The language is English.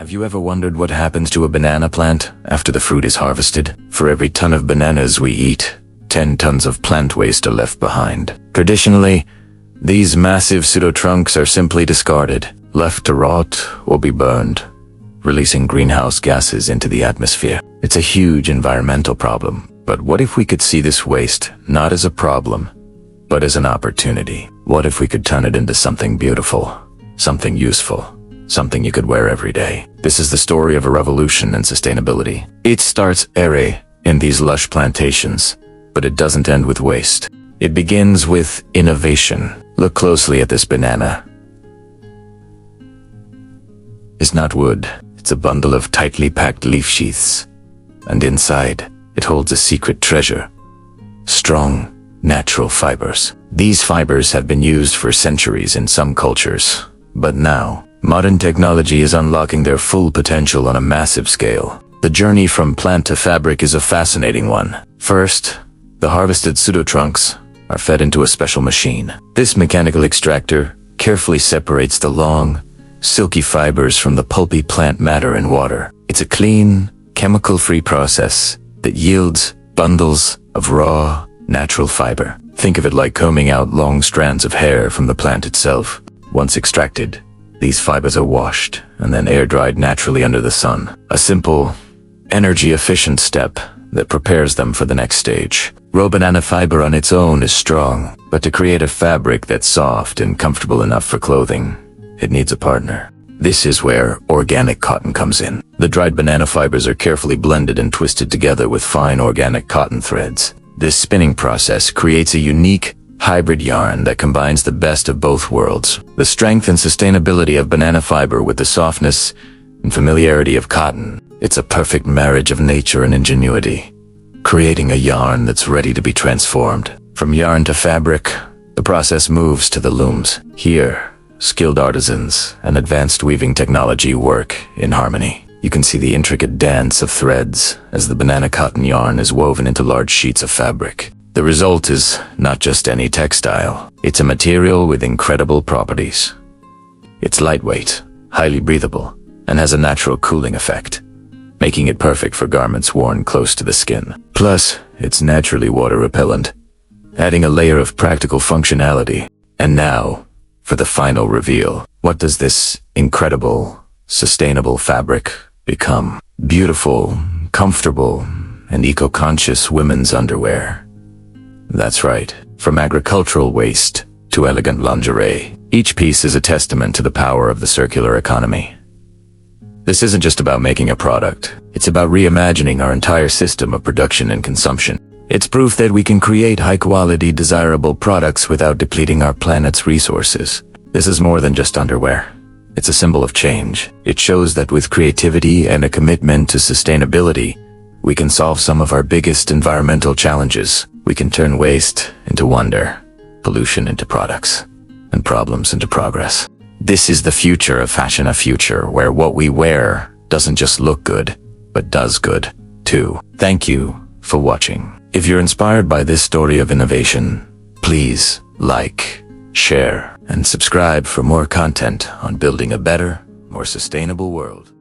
Have you ever wondered what happens to a banana plant after the fruit is harvested? For every ton of bananas we eat, 10 tons of plant waste are left behind. Traditionally, these massive pseudotrunks are simply discarded, left to rot or be burned, releasing greenhouse gases into the atmosphere. It's a huge environmental problem. But what if we could see this waste not as a problem, but as an opportunity? What if we could turn it into something beautiful, something useful, something you could wear every day? This is the story of a revolution in sustainability. It starts in these lush plantations, but it doesn't end with waste. It begins with innovation. Look closely at this banana. It's not wood. It's a bundle of tightly packed leaf sheaths. And inside, it holds a secret treasure. Strong, natural fibers. These fibers have been used for centuries in some cultures. But now, modern technology is unlocking their full potential on a massive scale. The journey from plant to fabric is a fascinating one. First, the harvested pseudotrunks are fed into a special machine. This mechanical extractor carefully separates the long, silky fibers from the pulpy plant matter and water. It's a clean, chemical-free process that yields bundles of raw, natural fiber. Think of it like combing out long strands of hair from the plant itself. Once extracted, these fibers are washed and then air-dried naturally under the sun. A simple, energy-efficient step that prepares them for the next stage. Raw banana fiber on its own is strong, but to create a fabric that's soft and comfortable enough for clothing, it needs a partner. This is where organic cotton comes in. The dried banana fibers are carefully blended and twisted together with fine organic cotton threads. This spinning process creates a unique, hybrid yarn that combines the best of both worlds. The strength and sustainability of banana fiber with the softness and familiarity of cotton. It's a perfect marriage of nature and ingenuity, creating a yarn that's ready to be transformed. From yarn to fabric, the process moves to the looms. Here, skilled artisans and advanced weaving technology work in harmony. You can see the intricate dance of threads as the banana cotton yarn is woven into large sheets of fabric. The result is not just any textile. It's a material with incredible properties. It's lightweight, highly breathable, and has a natural cooling effect, making it perfect for garments worn close to the skin. Plus, it's naturally water repellent, adding a layer of practical functionality. And now, for the final reveal. What does this incredible, sustainable fabric become? Beautiful, comfortable, and eco-conscious women's underwear. That's right. From agricultural waste to elegant lingerie, each piece is a testament to the power of the circular economy. This isn't just about making a product. It's about reimagining our entire system of production and consumption. It's proof that we can create high-quality, desirable products without depleting our planet's resources. This is more than just underwear. It's a symbol of change. It shows that with creativity and a commitment to sustainability, we can solve some of our biggest environmental challenges. We can turn waste into wonder, pollution into products, and problems into progress. This is the future of fashion, a future where what we wear doesn't just look good, but does good, too. Thank you for watching. If you're inspired by this story of innovation, please like, share, and subscribe for more content on building a better, more sustainable world.